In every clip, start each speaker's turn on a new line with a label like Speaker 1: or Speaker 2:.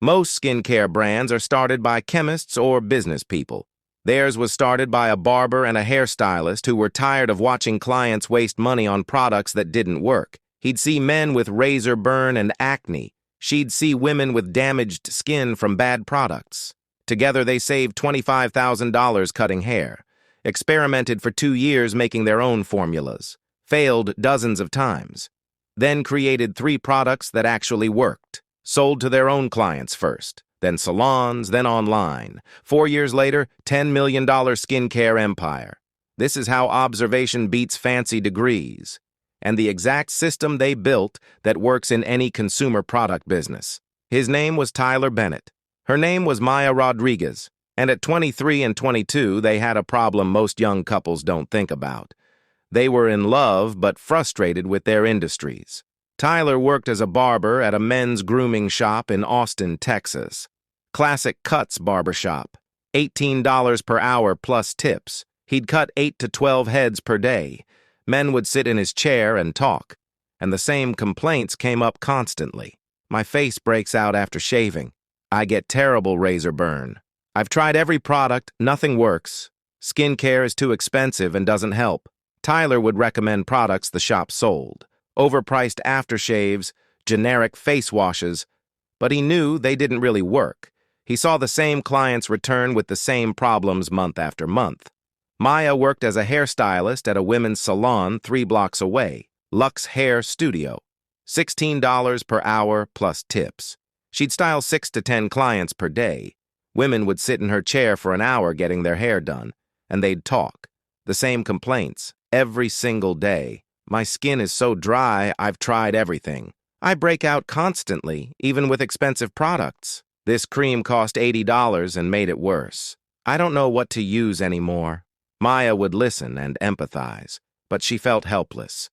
Speaker 1: Most skincare brands are started by chemists or business people. Theirs was started by a barber and a hairstylist who were tired of watching clients waste money on products that didn't work. He'd see men with razor burn and acne. She'd see women with damaged skin from bad products. Together they saved $25,000 cutting hair, experimented for 2 years making their own formulas, failed dozens of times, then created 3 products that actually worked, sold to their own clients first, then salons, then online. 4 years later, $10 million skincare empire. This is how observation beats fancy degrees, and the exact system they built that works in any consumer product business. His name was Tyler Bennett. Her name was Maya Rodriguez, and at 23 and 22, they had a problem most young couples don't think about. They were in love but frustrated with their industries. Tyler worked as a barber at a men's grooming shop in Austin, Texas. Classic Cuts barbershop. $18 per hour plus tips. He'd cut 8 to 12 heads per day. Men would sit in his chair and talk, and the same complaints came up constantly. My face breaks out after shaving. I get terrible razor burn. I've tried every product, nothing works. Skincare is too expensive and doesn't help. Tyler would recommend products the shop sold. Overpriced aftershaves, generic face washes, but he knew they didn't really work. He saw the same clients return with the same problems month after month. Maya worked as a hairstylist at a women's salon 3 blocks away, Lux Hair Studio. $16 per hour plus tips. She'd style 6 to 10 clients per day. Women would sit in her chair for an hour getting their hair done, and they'd talk. The same complaints, every single day. My skin is so dry, I've tried everything. I break out constantly, even with expensive products. This cream cost $80 and made it worse. I don't know what to use anymore. Maya would listen and empathize, but she felt helpless.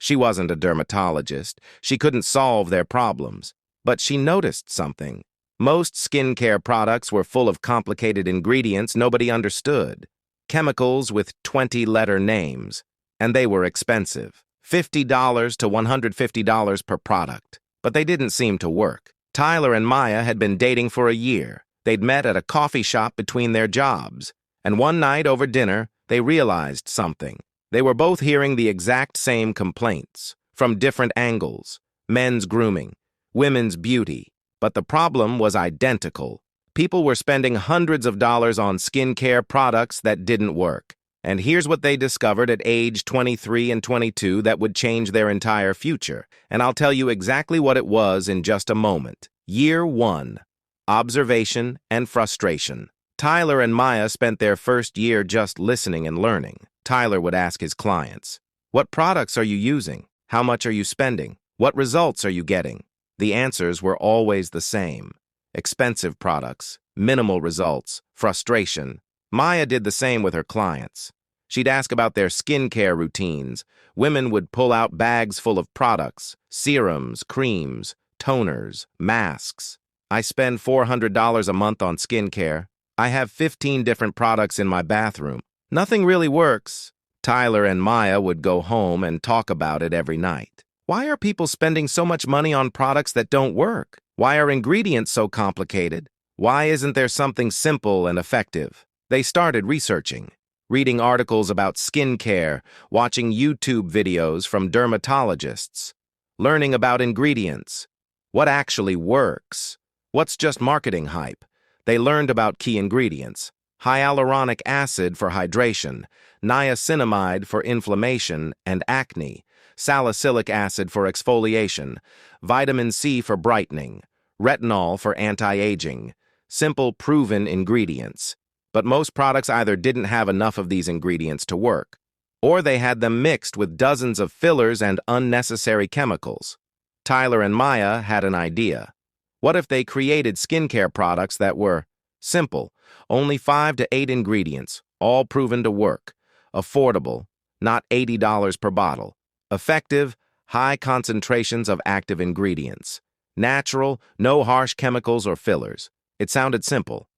Speaker 1: She wasn't a dermatologist. She couldn't solve their problems. But she noticed something. Most skincare products were full of complicated ingredients nobody understood. Chemicals with 20-letter names. And they were expensive. $50 to $150 per product. But they didn't seem to work. Tyler and Maya had been dating for a year. They'd met at a coffee shop between their jobs. And one night over dinner, they realized something. They were both hearing the exact same complaints, from different angles. Men's grooming, women's beauty. But the problem was identical. People were spending hundreds of dollars on skincare products that didn't work. And here's what they discovered at age 23 and 22 that would change their entire future. And I'll tell you exactly what it was in just a moment. Year 1. Observation and frustration. Tyler and Maya spent their first year just listening and learning. Tyler would ask his clients, "What products are you using? How much are you spending? What results are you getting?" The answers were always the same. Expensive products, minimal results, frustration. Maya did the same with her clients. She'd ask about their skincare routines. Women would pull out bags full of products, serums, creams, toners, masks. "I spend $400 a month on skincare. I have 15 different products in my bathroom. Nothing really works." Tyler and Maya would go home and talk about it every night. Why are people spending so much money on products that don't work? Why are ingredients so complicated? Why isn't there something simple and effective? They started researching, reading articles about skincare, watching YouTube videos from dermatologists, learning about ingredients. What actually works? What's just marketing hype? They learned about key ingredients. Hyaluronic acid for hydration, niacinamide for inflammation and acne, salicylic acid for exfoliation, vitamin C for brightening, retinol for anti-aging. Simple, proven ingredients. But most products either didn't have enough of these ingredients to work, or they had them mixed with dozens of fillers and unnecessary chemicals. Tyler and Maya had an idea. What if they created skincare products that were simple, only 5 to 8 ingredients, all proven to work, affordable, not $80 per bottle, effective, high concentrations of active ingredients, natural, no harsh chemicals or fillers. It sounded simple,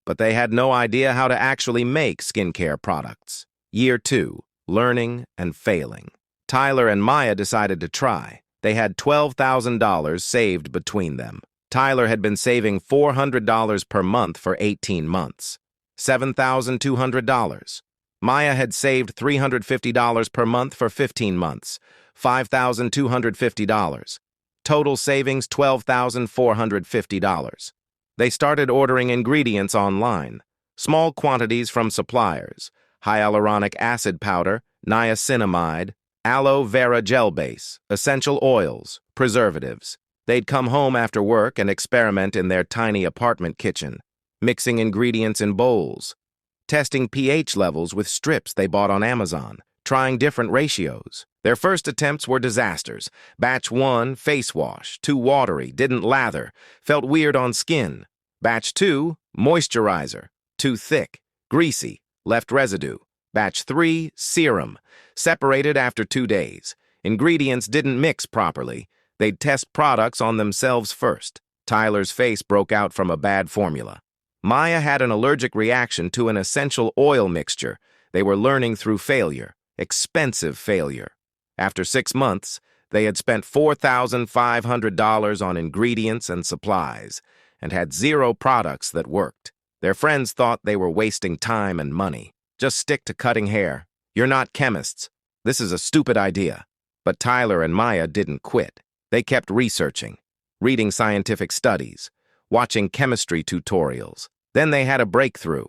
Speaker 1: but they had no idea how to actually make skincare products. Year 2, learning and failing. Tyler and Maya decided to try. They had $12,000 saved between them. Tyler had been saving $400 per month for 18 months. $7,200. Maya had saved $350 per month for 15 months. $5,250. Total savings $12,450. They started ordering ingredients online. Small quantities from suppliers. Hyaluronic acid powder, niacinamide, aloe vera gel base, essential oils, preservatives. They'd come home after work and experiment in their tiny apartment kitchen, mixing ingredients in bowls, testing pH levels with strips they bought on Amazon, trying different ratios. Their first attempts were disasters. Batch 1, face wash, too watery, didn't lather, felt weird on skin. Batch 2, moisturizer, too thick, greasy, left residue. Batch 3, serum, separated after 2 days. Ingredients didn't mix properly. They'd test products on themselves first. Tyler's face broke out from a bad formula. Maya had an allergic reaction to an essential oil mixture. They were learning through failure, expensive failure. After 6 months, they had spent $4,500 on ingredients and supplies and had 0 products that worked. Their friends thought they were wasting time and money. Just stick to cutting hair. You're not chemists. This is a stupid idea. But Tyler and Maya didn't quit. They kept researching, reading scientific studies, watching chemistry tutorials. Then they had a breakthrough.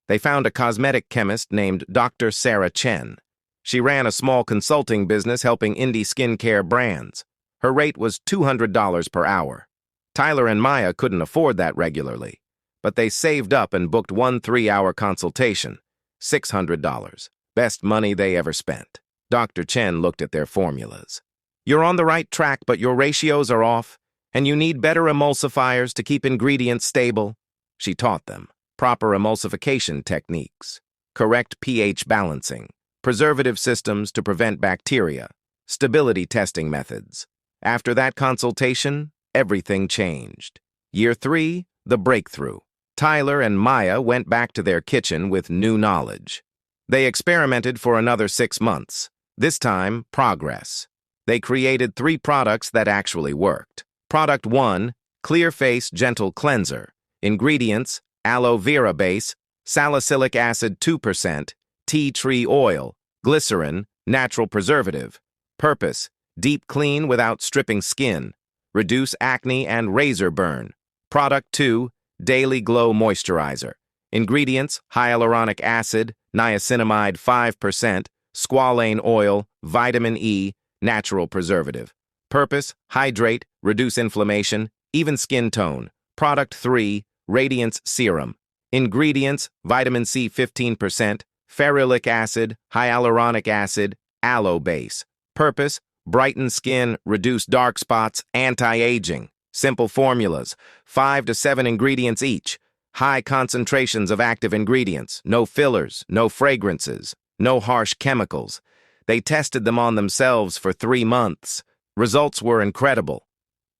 Speaker 1: They found a cosmetic chemist named Dr. Sarah Chen. She ran a small consulting business helping indie skincare brands. Her rate was $200 per hour. Tyler and Maya couldn't afford that regularly, but they saved up and booked one 3-hour consultation. $600. Best money they ever spent. Dr. Chen looked at their formulas. You're on the right track, but your ratios are off, and you need better emulsifiers to keep ingredients stable. She taught them proper emulsification techniques, correct pH balancing, preservative systems to prevent bacteria, stability testing methods. After that consultation, everything changed. Year 3, the breakthrough. Tyler and Maya went back to their kitchen with new knowledge. They experimented for another 6 months. This time, progress. They created 3 products that actually worked. Product 1, Clear Face Gentle Cleanser. Ingredients, aloe vera base, salicylic acid 2%, tea tree oil, glycerin, natural preservative. Purpose, deep clean without stripping skin. Reduce acne and razor burn. Product 2, Daily Glow Moisturizer. Ingredients, hyaluronic acid, niacinamide 5%, squalane oil, vitamin E, natural preservative. Purpose, hydrate, reduce inflammation, even skin tone. Product 3, Radiance Serum. Ingredients, vitamin C 15%, ferulic acid, hyaluronic acid, aloe base. Purpose, brighten skin, reduce dark spots, anti-aging. Simple formulas, 5 to 7 ingredients each. High concentrations of active ingredients, no fillers, no fragrances, no harsh chemicals. They tested them on themselves for 3 months. Results were incredible.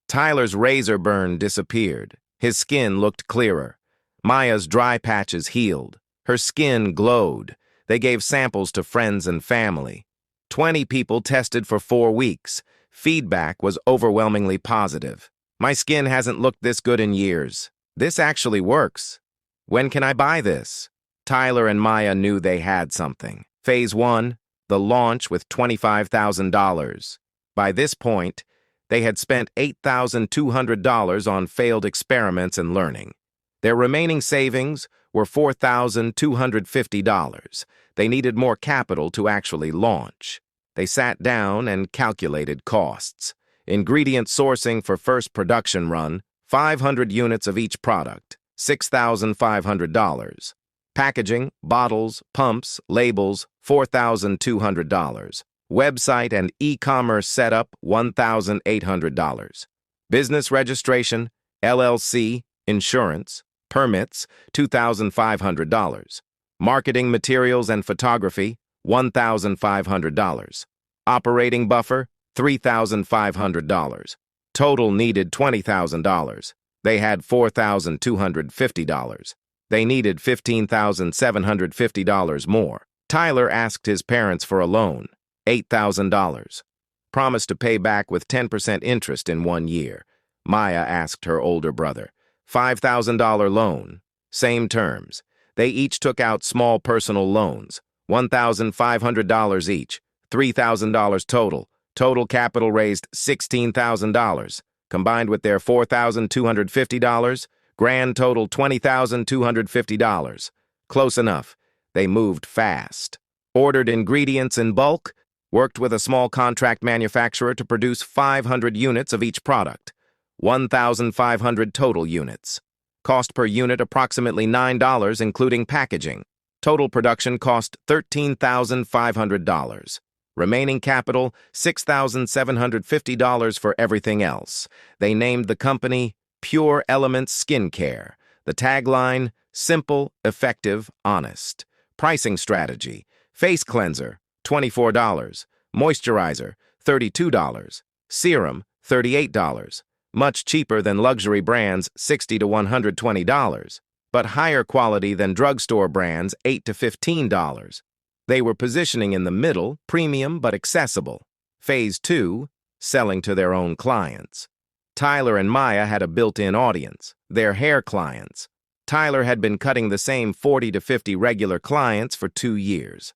Speaker 1: Tyler's razor burn disappeared. His skin looked clearer. Maya's dry patches healed. Her skin glowed. They gave samples to friends and family. 20 people tested for 4 weeks. Feedback was overwhelmingly positive. My skin hasn't looked this good in years. This actually works. When can I buy this? Tyler and Maya knew they had something. Phase 1, the launch with $25,000. By this point, they had spent $8,200 on failed experiments and learning. Their remaining savings were $4,250. They needed more capital to actually launch. They sat down and calculated costs. Ingredient sourcing for first production run, 500 units of each product, $6,500. Packaging, bottles, pumps, labels, $4,200. Website and e-commerce setup, $1,800. Business registration, LLC, insurance, permits, $2,500. Marketing materials and photography, $1,500. Operating buffer, $3,500. Total needed $20,000. They had $4,250. They needed $15,750 more. Tyler asked his parents for a loan, $8,000. Promised to pay back with 10% interest in 1 year. Maya asked her older brother. $5,000 loan. Same terms. They each took out small personal loans. $1,500 each. $3,000 total. Total capital raised $16,000. Combined with their $4,250, grand total $20,250. Close enough. They moved fast. Ordered ingredients in bulk, worked with a small contract manufacturer to produce 500 units of each product. 1,500 total units. Cost per unit approximately $9, including packaging. Total production cost $13,500. Remaining capital, $6,750 for everything else. They named the company Pure Elements Skincare. The tagline, simple, effective, honest. Pricing strategy, face cleanser, $24. Moisturizer, $32. Serum, $38. Much cheaper than luxury brands, $60 to $120, but higher quality than drugstore brands, $8 to $15. They were positioning in the middle, premium but accessible. Phase 2, selling to their own clients. Tyler and Maya had a built-in audience, their hair clients. Tyler had been cutting the same 40 to 50 regular clients for 2 years.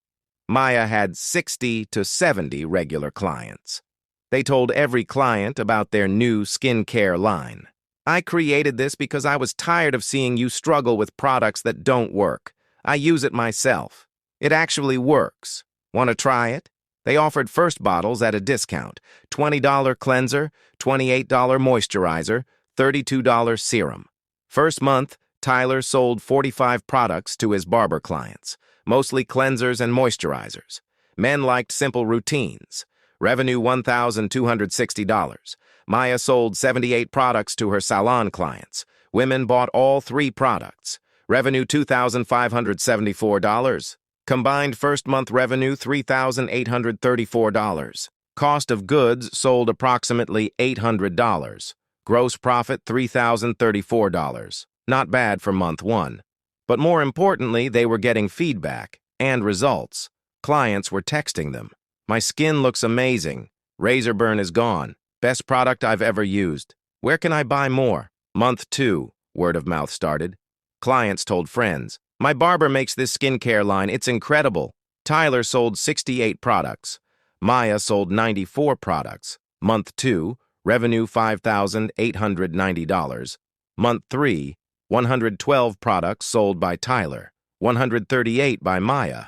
Speaker 1: Maya had 60 to 70 regular clients. They told every client about their new skincare line. I created this because I was tired of seeing you struggle with products that don't work. I use it myself. It actually works. Want to try it? They offered first bottles at a discount. $20 cleanser, $28 moisturizer, $32 serum. First month, Tyler sold 45 products to his barber clients, mostly cleansers and moisturizers. Men liked simple routines. Revenue $1,260. Maya sold 78 products to her salon clients. Women bought all 3 products. Revenue $2,574. Combined first-month revenue $3,834. Cost of goods sold approximately $800. Gross profit $3,034. Not bad for month 1. But more importantly, they were getting feedback and results. Clients were texting them. My skin looks amazing. Razor burn is gone. Best product I've ever used. Where can I buy more? Month 2, word of mouth started. Clients told friends. My barber makes this skincare line. It's incredible. Tyler sold 68 products. Maya sold 94 products. Month 2, revenue $5,890. Month 3, 112 products sold by Tyler. 138 by Maya.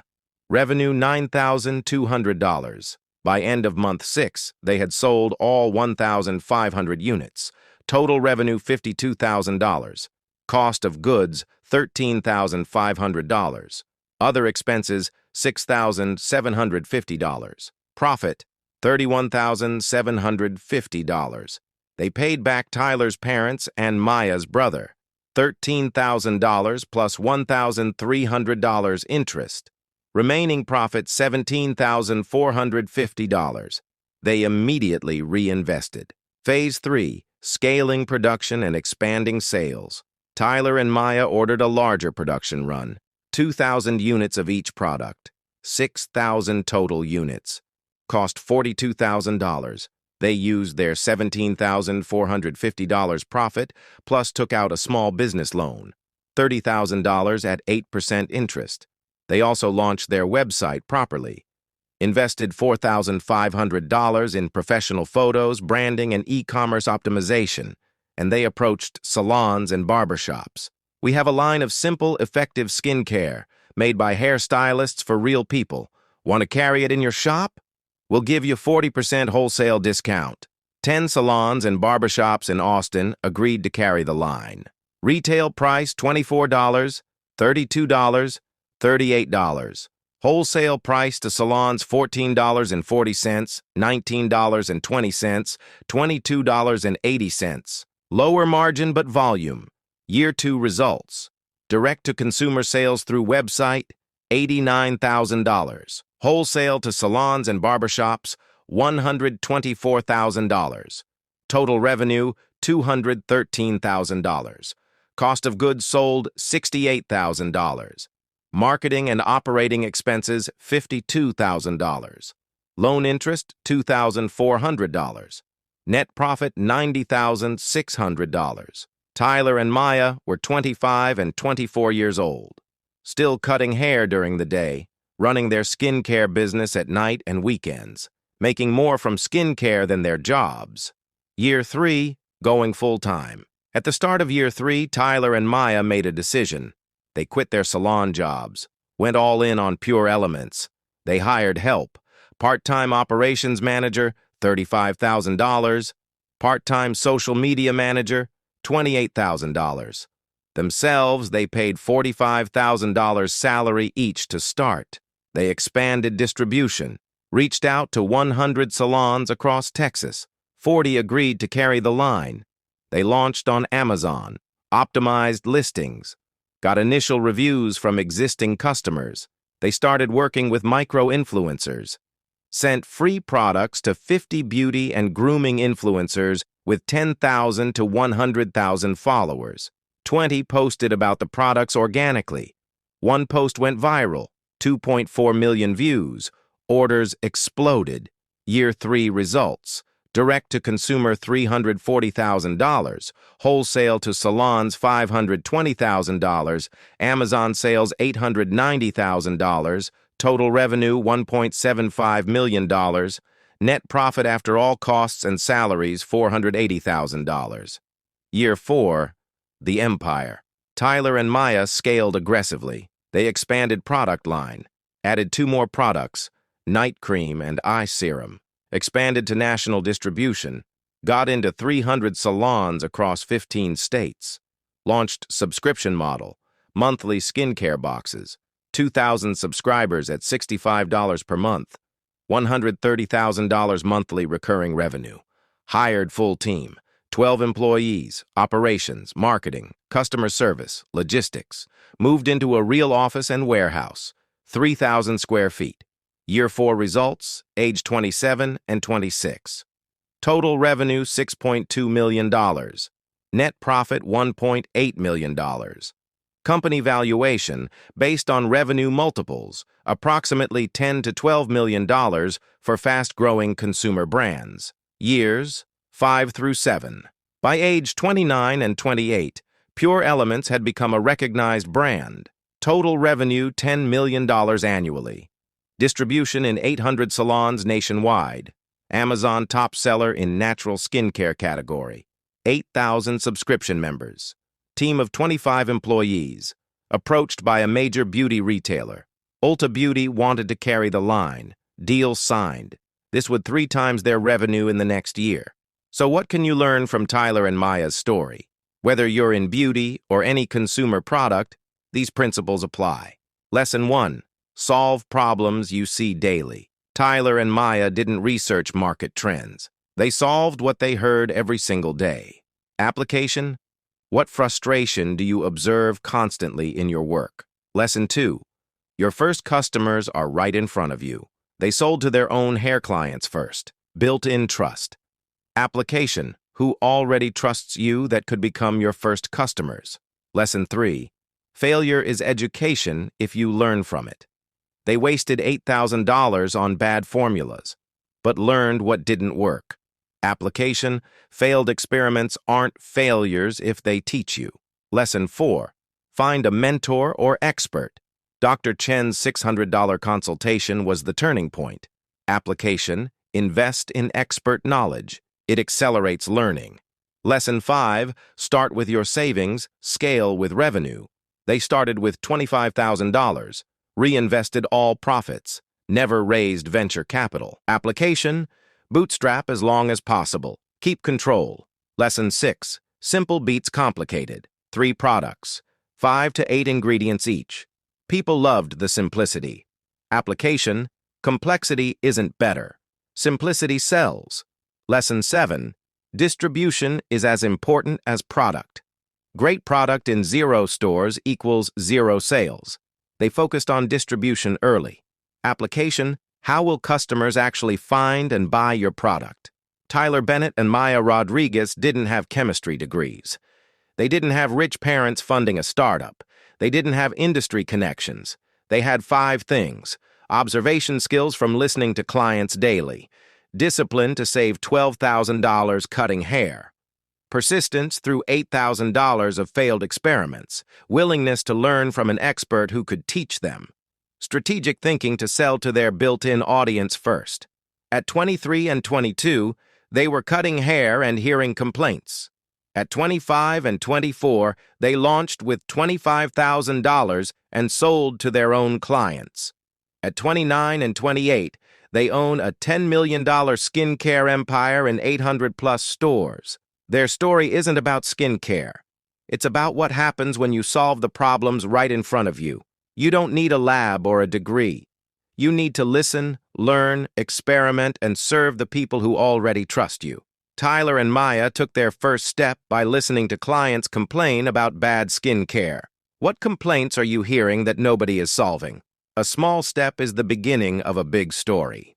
Speaker 1: Revenue $9,200. By end of month 6, they had sold all 1,500 units. Total revenue $52,000. Cost of goods $13,500. Other expenses $6,750. Profit $31,750. They paid back Tyler's parents and Maya's brother. $13,000 plus $1,300 interest. Remaining profit $17,450. They immediately reinvested. Phase 3, scaling production and expanding sales. Tyler and Maya ordered a larger production run, 2,000 units of each product, 6,000 total units. Cost $42,000. They used their $17,450 profit, plus took out a small business loan, $30,000 at 8% interest. They also launched their website properly, invested $4,500 in professional photos, branding, and e-commerce optimization, and they approached salons and barbershops. We have a line of simple, effective skincare made by hairstylists for real people. Want to carry it in your shop? We'll give you 40% wholesale discount. 10 salons and barbershops in Austin agreed to carry the line. Retail price $24, $32, $38. Wholesale price to salons $14.40, $19.20, $22.80. Lower margin but volume. Year 2 results. Direct-to-consumer sales through website, $89,000. Wholesale to salons and barbershops, $124,000. Total revenue, $213,000. Cost of goods sold, $68,000. Marketing and operating expenses, $52,000. Loan interest, $2,400. Net profit $90,600. Tyler and Maya were 25 and 24 years old, still cutting hair during the day, running their skincare business at night and weekends, making more from skincare than their jobs. Year 3, going full-time. At the start of year 3, Tyler and Maya made a decision. They quit their salon jobs, went all in on Pure Elements. They hired help. Part-time operations manager, $35,000. Part-time social media manager, $28,000. Themselves, they paid $45,000 salary each to start. They expanded distribution, reached out to 100 salons across Texas. 40 agreed to carry the line. They launched on Amazon, optimized listings, got initial reviews from existing customers. They started working with micro-influencers, sent free products to 50 beauty and grooming influencers with 10,000 to 100,000 followers. 20 posted about the products organically. One post went viral, 2.4 million views. Orders exploded. Year 3 results. Direct-to-consumer $340,000, wholesale to salons $520,000, Amazon sales $890,000, total revenue $1.75 million, net profit after all costs and salaries $480,000. Year 4, the empire. Tyler and Maya scaled aggressively. They expanded product line, added 2 more products, night cream and eye serum, expanded to national distribution, got into 300 salons across 15 states, launched subscription model, monthly skincare boxes, 2,000 subscribers at $65 per month, $130,000 monthly recurring revenue, hired full team, 12 employees, operations, marketing, customer service, logistics, moved into a real office and warehouse, 3,000 square feet. Year 4 results, age 27 and 26. Total revenue $6.2 million. Net profit $1.8 million. Company valuation, based on revenue multiples, approximately $10 to $12 million for fast-growing consumer brands. Years, 5 through 7. By age 29 and 28, Pure Elements had become a recognized brand. Total revenue $10 million annually. Distribution in 800 salons nationwide. Amazon top seller in natural skincare category. 8,000 subscription members. Team of 25 employees. Approached by a major beauty retailer. Ulta Beauty wanted to carry the line. Deal signed. This would 3 times their revenue in the next year. So what can you learn from Tyler and Maya's story? Whether you're in beauty or any consumer product, these principles apply. Lesson 1. Solve problems you see daily. Tyler and Maya didn't research market trends. They solved what they heard every single day. Application: what frustration do you observe constantly in your work? Lesson 2. Your first customers are right in front of you. They sold to their own hair clients first. Built-in trust. Application: who already trusts you that could become your first customers? Lesson 3. Failure is education if you learn from it. They wasted $8,000 on bad formulas, but learned what didn't work. Application: failed experiments aren't failures if they teach you. Lesson 4. Find a mentor or expert. Dr. Chen's $600 consultation was the turning point. Application: invest in expert knowledge. It accelerates learning. Lesson 5. Start with your savings, scale with revenue. They started with $25,000. Reinvested all profits, never raised venture capital. Application: bootstrap as long as possible. Keep control. Lesson 6. Simple beats complicated. 3 products, 5 to 8 ingredients each. People loved the simplicity. Application: complexity isn't better. Simplicity sells. Lesson 7. Distribution is as important as product. Great product in 0 stores equals 0 sales. They focused on distribution early. Application: how will customers actually find and buy your product? Tyler Bennett and Maya Rodriguez didn't have chemistry degrees. They didn't have rich parents funding a startup. They didn't have industry connections. They had 5 things: observation skills from listening to clients daily, Discipline to save $12,000 cutting hair. Persistence through $8,000 of failed experiments. Willingness to learn from an expert who could teach them. Strategic thinking to sell to their built-in audience first. At 23 and 22, they were cutting hair and hearing complaints. At 25 and 24, they launched with $25,000 and sold to their own clients. At 29 and 28, they own a $10 million skincare empire in 800-plus stores. Their story isn't about skincare. It's about what happens when you solve the problems right in front of you. You don't need a lab or a degree. You need to listen, learn, experiment, and serve the people who already trust you. Tyler and Maya took their first step by listening to clients complain about bad skin care. What complaints are you hearing that nobody is solving? A small step is the beginning of a big story.